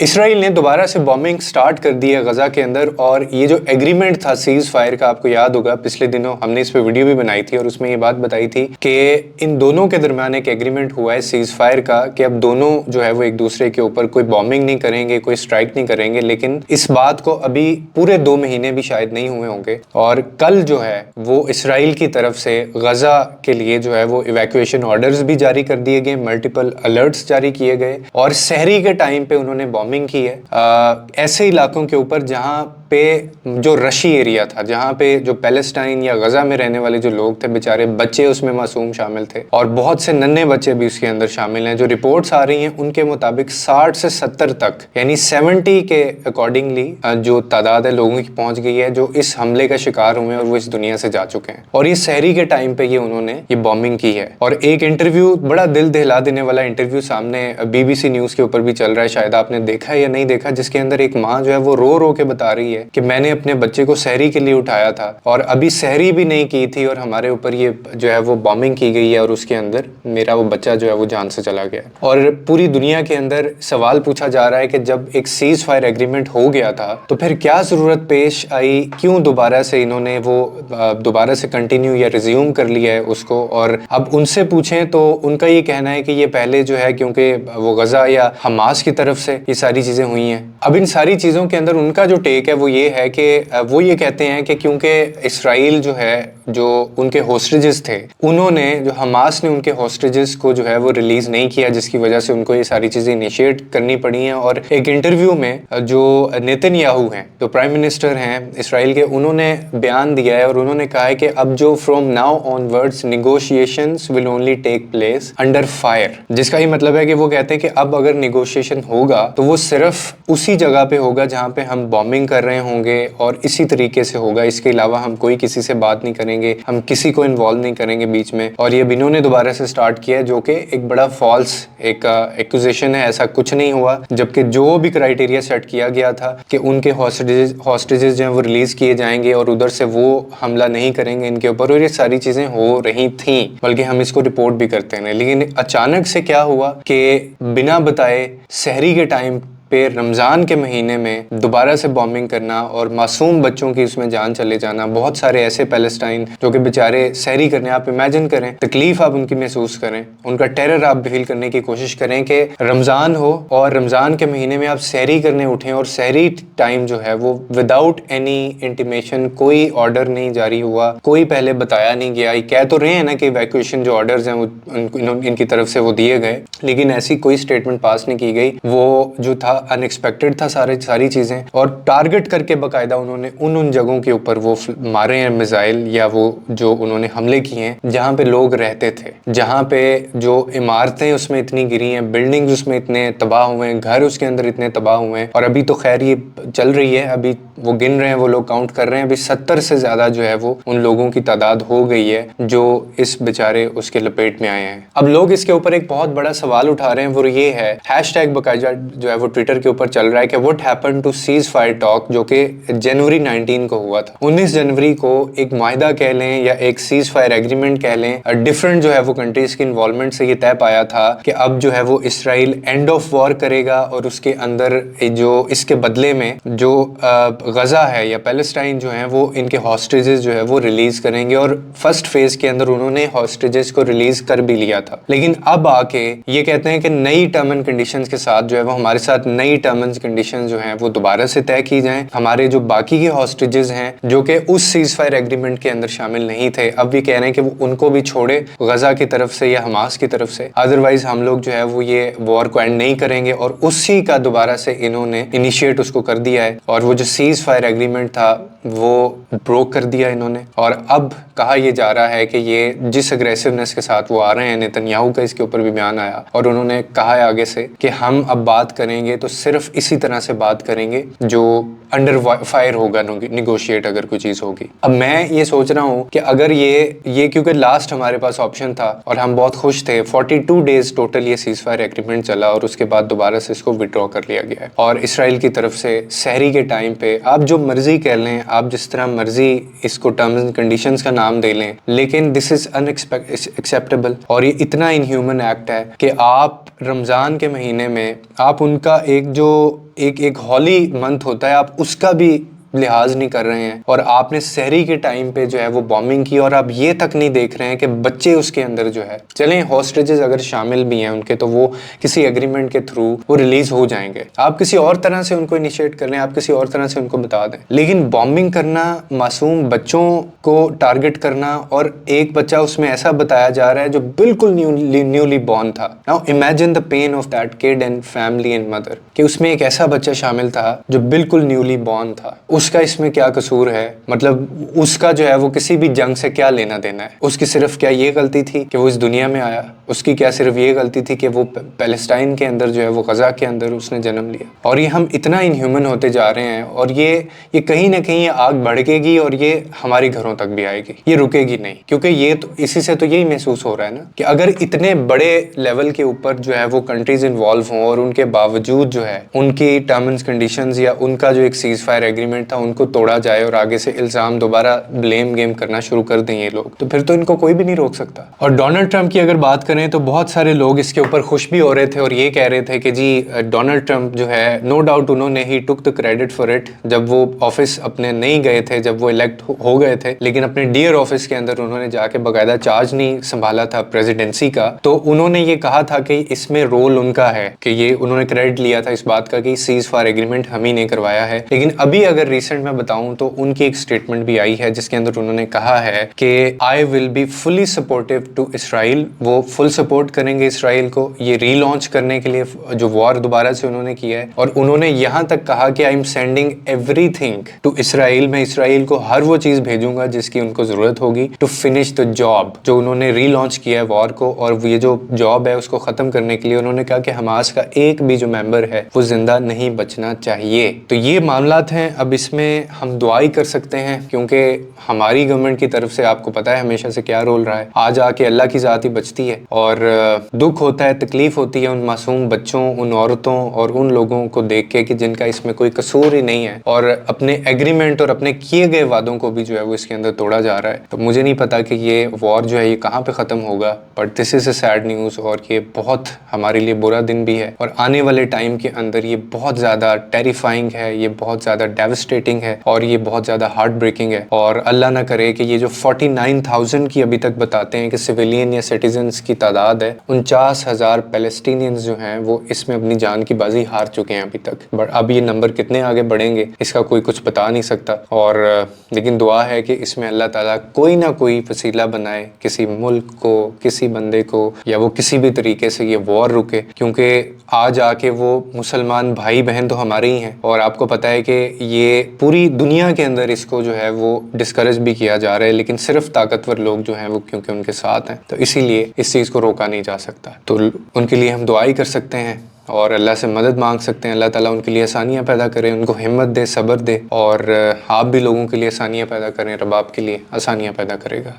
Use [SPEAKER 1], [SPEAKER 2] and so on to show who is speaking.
[SPEAKER 1] اسرائیل نے دوبارہ سے بومبنگ سٹارٹ کر دی ہے غزہ کے اندر، اور یہ جو ایگریمنٹ تھا سیز فائر کا، آپ کو یاد ہوگا پچھلے دنوں ہم نے اس پہ ویڈیو بھی بنائی تھی اور اس میں یہ بات بتائی تھی کہ ان دونوں کے درمیان ایک ایگریمنٹ ہوا ہے سیز فائر کا کہ اب دونوں جو ہے وہ ایک دوسرے کے اوپر کوئی بومبنگ نہیں کریں گے، کوئی اسٹرائک نہیں کریں گے. لیکن اس بات کو ابھی پورے 2 مہینے بھی شاید نہیں ہوئے ہوں گے، اور کل جو ہے وہ اسرائیل کی طرف سے غزہ کے لیے جو ہے وہ ایویکویشن آرڈرز بھی جاری کر دیے گئے، ملٹیپل الرٹس جاری کیے گئے، اور سحری کے ٹائم پہ انہوں نے بومبنگ کی ہے ایسے علاقوں کے اوپر جہاں پہ جو رشی ایریا تھا، جہاں پہ جو پیلسٹائن یا غزہ میں رہنے والے جو لوگ تھے، بیچارے بچے اس میں معصوم شامل تھے، اور بہت سے ننھے بچے بھی اس کے اندر شامل ہیں. جو رپورٹس آ رہی ہیں ان کے مطابق 60 سے 70 تک، یعنی 70 کے اکارڈنگلی جو تعداد ہے لوگوں کی پہنچ گئی ہے جو اس حملے کا شکار ہوئے ہیں اور وہ اس دنیا سے جا چکے ہیں. اور یہ سحری کے ٹائم پہ انہوں نے یہ بومبنگ کی ہے. اور ایک انٹرویو، بڑا دل دہلا دینے والا انٹرویو سامنے BBC نیوز کے اوپر بھی چل رہا ہے، شاید آپ نے دیکھا ہے یا نہیں دیکھا، جس کے اندر ایک ماں جو ہے وہ رو رو کے بتا رہی ہے کہ میں نے اپنے بچے کو سحری کے لیے اٹھایا تھا اور ابھی سحری بھی نہیں کی تھی اور ہمارے اوپر یہ جو ہے وہ بومبنگ کی گئی ہے اور اس کے اندر میرا وہ بچہ جو ہے وہ جان سے چلا گیا. اور پوری دنیا کے اندر سوال پوچھا جا رہا ہے کہ جب ایک سیز فائر ایگریمنٹ ہو گیا تھا تو پھر کیا ضرورت پیش آئی، کیوں دوبارہ سے انہوں نے وہ دوبارہ سے کنٹینیو یا ریزیوم کر لیا ہے اس کو. اور اب ان سے پوچھیں تو ان کا یہ کہنا ہے کہ یہ پہلے جو ہے کیونکہ وہ غزہ یا حماس کی طرف سے یہ ساری چیزیں ہوئی ہیں. اب ان ساری چیزوں کے اندر ان کا جو ٹیک ہے وہ یہ ہے کہ وہ یہ کہتے ہیں کہ کیونکہ اسرائیل جو ہے، جو ان کے ہوسٹیجز تھے، انہوں نے جو حماس نے ان کے ہوسٹیجز کو جو ہے وہ ریلیز نہیں کیا، جس کی وجہ سے ان کو یہ ساری چیزیں انیشیٹ کرنی پڑی ہیں. اور ایک انٹرویو میں جو نیتن یاہو ہیں، جو پرائم منسٹر ہیں اسرائیل کے، انہوں نے بیان دیا ہے اور انہوں نے کہا ہے کہ اب جو from now on words negotiations will only take place under fire, جس کا ہی مطلب ہے کہ وہ کہتے ہیں کہ اب اگر نیگوشیشن ہوگا تو وہ صرف اسی جگہ پہ ہوگا جہاں پہ ہم بومبنگ کر رہے ہوں گے اور اسی طریقے سے ہوگا، اس کے علاوہ ہم کوئی کسی سے بات نہیں کریں گے، ہم کسی کو انوالو نہیں کریں گے بیچ میں. اور یہ انہوں نے دوبارہ سے سٹارٹ کیا ہے، جو کہ ایک بڑا فالس ایک ایکوزیشن ہے. ایسا کچھ نہیں ہوا، جبکہ جو بھی کرائیٹیریا سیٹ کیا گیا تھا کہ ان کے ہاسٹیجز جو ہیں وہ ریلیز کیے جائیں گے اور ادھر سے وہ حملہ نہیں کریں گے ان کے اوپر، اور یہ ساری چیزیں ہو رہی تھیں، بلکہ ہم اس کو رپورٹ بھی کرتے ہیں. لیکن اچانک سے کیا ہوا کہ بنا بتائے سحری کے ٹائم پہ رمضان کے مہینے میں دوبارہ سے بومبنگ کرنا اور معصوم بچوں کی اس میں جان چلے جانا. بہت سارے ایسے پیلسٹائن جو کہ بیچارے سحری کرنے، آپ امیجن کریں، تکلیف آپ ان کی محسوس کریں، ان کا ٹیرر آپ فیل کرنے کی کوشش کریں کہ رمضان ہو اور رمضان کے مہینے میں آپ سحری کرنے اٹھیں، اور سحری ٹائم جو ہے وہ وداؤٹ اینی انٹیمیشن، کوئی آرڈر نہیں جاری ہوا، کوئی پہلے بتایا نہیں گیا. یہ کہہ تو رہے ہیں نا کہ ایویکویشن جو آرڈرز ہیں وہ ان کی طرف سے وہ دیے گئے، لیکن ایسی کوئی اسٹیٹمنٹ پاس نہیں کی گئی. وہ جو تھا ان ایکسپیکٹڈ تھا ساری چیزیں، اور ٹارگٹ کر کے باقاعدہ انہوں نے ان جگہوں کے اوپر وہ مارے ہیں میزائل، یا وہ جو انہوں نے حملے کیے ہیں جہاں پہ لوگ رہتے تھے، جہاں پہ جو عمارتیں اس میں اتنی گری ہیں، بلڈنگز اس میں اتنے تباہ ہوئے ہیں، گھر اس کے اندر اتنے تباہ ہوئے ہیں. اور ابھی تو خیر یہ چل رہی ہے، ابھی وہ گن رہے ہیں، وہ لوگ کاؤنٹ کر رہے ہیں، ابھی 70 سے زیادہ جو ہے وہ ان لوگوں کی تعداد ہو گئی ہے جو اس بیچارے اس کے لپیٹ میں آئے ہیں. اب لوگ اس کے اوپر ایک بہت بڑا سوال اٹھا رہے ہیں، وہ یہ ہے، ہیش ٹیگ باقاعدہ جو ہے وہ ٹویٹر کے اوپر چل رہا ہے کہ what happened to cease fire talk، جو کہ جنوری 19 کو ہوا تھا. 19 جنوری کو ایک معاہدہ کہہ لیں یا ایک سیز فائر ایگریمنٹ کہہ لیں، ڈفرنٹ جو ہے وہ کنٹریز کی انوالومنٹ سے یہ طے پایا تھا کہ اب جو ہے وہ اسرائیل اینڈ آف وار کرے گا، اور اس کے اندر جو اس کے بدلے میں جو غزہ ہے یا پیلسٹائن جو ہیں وہ ان کے ہاسٹیجز جو ہے وہ ریلیز کریں گے. اور فرسٹ فیز کے اندر انہوں نے ہاسٹیجز کو ریلیز کر بھی لیا تھا، لیکن اب آ کے یہ کہتے ہیں کہ نئی ٹرم اینڈ کنڈیشنز کے ساتھ جو ہے وہ ہمارے ساتھ نئی ٹرم اینڈ کنڈیشن جو ہیں وہ دوبارہ سے طے کی جائیں. ہمارے جو باقی کے ہاسٹیجز ہیں جو کہ اس سیز فائر ایگریمنٹ کے اندر شامل نہیں تھے، اب بھی کہہ رہے ہیں کہ وہ ان کو بھی چھوڑے غزہ کی طرف سے یا حماس کی طرف سے، ادروائز ہم لوگ جو ہے وہ یہ وار کو اینڈ نہیں کریں گے. اور اسی کا دوبارہ سے انہوں نے انیشیٹ اس کو کر دیا ہے، اور وہ جو سیز فائر ایگریمنٹ تھا وہ بروک کر دیا انہوں نے. اور اب کہا یہ جا رہا ہے کہ یہ جس اگریسونیس کے ساتھ وہ آ رہے ہیں، نیتن یاہو کا اس کے اوپر بھی بیان آیا، اور انہوں نے کہا ہے آگے سے کہ ہم اب بات کریں گے تو صرف اسی طرح سے بات کریں گے جو انڈر فائر ہوگا نیگوشیٹ اگر کوئی چیز ہوگی. اب میں یہ سوچ رہا ہوں کہ اگر یہ کیونکہ لاسٹ ہمارے پاس آپشن تھا اور ہم بہت خوش تھے، 42 ڈیز ٹوٹل یہ سیز فائر ایگریمنٹ چلا، اور اس کے بعد دوبارہ سے اس کو وڈرا کر لیا گیا ہے. اور اسرائیل کی طرف سے سحری کے ٹائم پہ آپ جو مرضی کہہ لیں، آپ جس طرح مرضی اس کو ٹرمز اینڈ کنڈیشنز کا نام دے لیں، لیکن دس از ان ایکسیپٹیبل، اور یہ اتنا انہیومن ایکٹ ہے کہ آپ رمضان کے مہینے میں آپ ان کا ایک جو ایک ہولی منتھ ہوتا ہے، آپ اس کا بھی لحاظ نہیں کر رہے ہیں، اور آپ نے سحری کے ٹائم پہ جو ہے وہ بامبنگ کی، اور آپ یہ تک نہیں دیکھ رہے ہیں کہ بچے اس کے اندر جو ہے، چلیں ہاسٹیجز اگر شامل بھی ہیں ان کے تو وہ کسی ایگریمنٹ کے تھرو وہ ریلیز ہو جائیں گے، آپ کسی اور طرح سے ان کو انیشیٹ کر لیں، آپ کسی اور طرح سے ان کو بتا دیں، لیکن بامبنگ کرنا، معصوم بچوں کو ٹارگٹ کرنا، اور ایک بچہ اس میں ایسا بتایا جا رہا ہے جو بالکل نیولی بورن تھا. Now imagine the pain of that kid and family and mother, کہ اس میں ایک ایسا بچہ شامل تھا جو بالکل نیولی بورن تھا. اس کا اس میں کیا قصور ہے؟ مطلب اس کا جو ہے وہ کسی بھی جنگ سے کیا لینا دینا ہے؟ اس کی صرف کیا یہ غلطی تھی کہ وہ اس دنیا میں آیا؟ اس کی کیا صرف یہ غلطی تھی کہ وہ پیلسٹائن کے اندر جو ہے وہ غزہ کے اندر اس نے جنم لیا؟ اور یہ ہم اتنا انہیومن ہوتے جا رہے ہیں، اور یہ کہیں نہ کہیں آگ بڑھے گی، اور یہ ہمارے گھروں تک بھی آئے گی، یہ رکے گی نہیں، کیونکہ یہ تو اسی سے تو یہی محسوس ہو رہا ہے نا کہ اگر اتنے بڑے لیول کے اوپر جو ہے وہ کنٹریز انوالو ہوں، اور ان کے باوجود جو ہے ان کی ٹرمز اینڈ کنڈیشنز یا ان کا جو ایک سیز فائر ایگریمنٹ تھا ان کو توڑا جائے، اور آگے سے الزام دوبارہ بلیم گیم کرنا شروع کر دیں یہ لوگ، تو پھر تو ان کو کوئی بھی نہیں روک سکتا. اور ڈونلڈ ٹرمپ کی اگر بات کریں تو بہت سارے لوگ اس کے اوپر خوش بھی ہو رہے تھے، اور یہ کہہ رہے تھے کہ جی ڈونلڈ ٹرمپ جو ہے نو ڈاؤٹ انہوں نے ہی ٹک دا کریڈٹ فار اٹ، جب وہ آفس اپنے نہیں گئے تھے، جب وہ الیکٹ ہو گئے تھے، لیکن اپنے ڈیئر آفس کے اندر انہوں نے جا کے باقاعدہ چارج نہیں سنبھالا تھا پریزیڈنسی کا، تو انہوں نے یہ کہا تھا کہ اس میں رول ان کا ہے، کہ یہ انہوں نے کریڈٹ لیا تھا اس بات کا کہ سیز فائر ایگریمنٹ ہم ہی نے کروایا ہے. لیکن ابھی اگر ریسنٹ میں بتاؤں تو ان کی ایک اسٹیٹمنٹ بھی آئی ہے جس کے اندر انہوں نے کہا ہے کہ I will be fully supportive to Israel, وہ فل سپورٹ کریں گے اسرائیل کو یہ ری لانچ کرنے کے لیے جو وار دوبارہ سے انہوں نے کیا ہے. اور انہوں نے یہاں تک کہا کہ I am sending everything to Israel, میں اسرائیل کو ہر وہ چیز بھیجوں گا جس کی ان کو ضرورت ہوگی ٹو فنش دا جاب، جو انہوں نے ری لانچ کیا ہے وار کو، اور یہ جو جاب ہے اس کو ختم کرنے کے لیے انہوں نے کہا کہ حماس کا ایک بھی جو ممبر ہے وہ زندہ نہیں بچنا چاہیے. تو یہ معاملات ہیں. اب اس میں ہم دعائی کر سکتے ہیں، کیونکہ ہماری گورنمنٹ کی طرف سے آپ کو پتا ہے ہمیشہ سے کیا رول رہا ہے، آج آ کے اللہ کی ذات ہی بچتی ہے، اور دکھ ہوتا ہے، تکلیف ہوتی ہے ان معصوم بچوں، ان عورتوں اور ان لوگوں کو دیکھ کے کہ جن کا اس میں کوئی قصور ہی نہیں ہے، اور اپنے ایگریمنٹ اور اپنے کیے گئے وعدوں کو بھی جو ہے وہ اس کے اندر توڑا جا رہا ہے. تو مجھے نہیں پتا کہ یہ وار جو ہے یہ کہاں پہ ختم ہوگا، but this is a sad news, اور یہ بہت ہمارے لیے برا دن بھی ہے، اور آنے والے ٹائم کے اندر یہ بہت زیادہ ٹیریفائنگ ہے، یہ بہت زیادہ ڈیوسٹیٹنگ ہے، اور یہ بہت زیادہ ہارٹ بریکنگ ہے. اور اللہ نہ کرے کہ یہ جو 49,000 کی ابھی تک بتاتے ہیں کہ سویلین یا سٹیزنز کی تعداد ہے، 49,000 پیلسٹینینز جو ہیں وہ اس میں اپنی جان کی بازی ہار چکے ہیں ابھی تک. بٹ اب یہ نمبر کتنے آگے بڑھیں گے اس کا کوئی کچھ بتا نہیں سکتا. اور لیکن دعا ہے کہ اس میں اللہ تعالیٰ کوئی نہ کوئی وسیلہ بنائے، کسی ملک کو، کسی بندے کو، یا وہ کسی بھی طریقے سے یہ وار رکے، کیونکہ آج آ کے وہ مسلمان بھائی بہن تو ہمارے ہی ہیں، اور آپ کو پتہ ہے کہ یہ پوری دنیا کے اندر اس کو جو ہے وہ ڈسکریج بھی کیا جا رہا ہے، لیکن صرف طاقتور لوگ جو ہیں وہ کیونکہ ان کے ساتھ ہیں، تو اسی لیے اس چیز کو روکا نہیں جا سکتا. تو ان کے لیے ہم دعائی کر سکتے ہیں اور اللہ سے مدد مانگ سکتے ہیں. اللہ تعالیٰ ان کے لیے آسانیاں پیدا کرے، ان کو ہمت دے، صبر دے، اور آپ بھی لوگوں کے لیے آسانیاں پیدا کریں. رب آپ کے لیے آسانیاں پیدا کرے گا.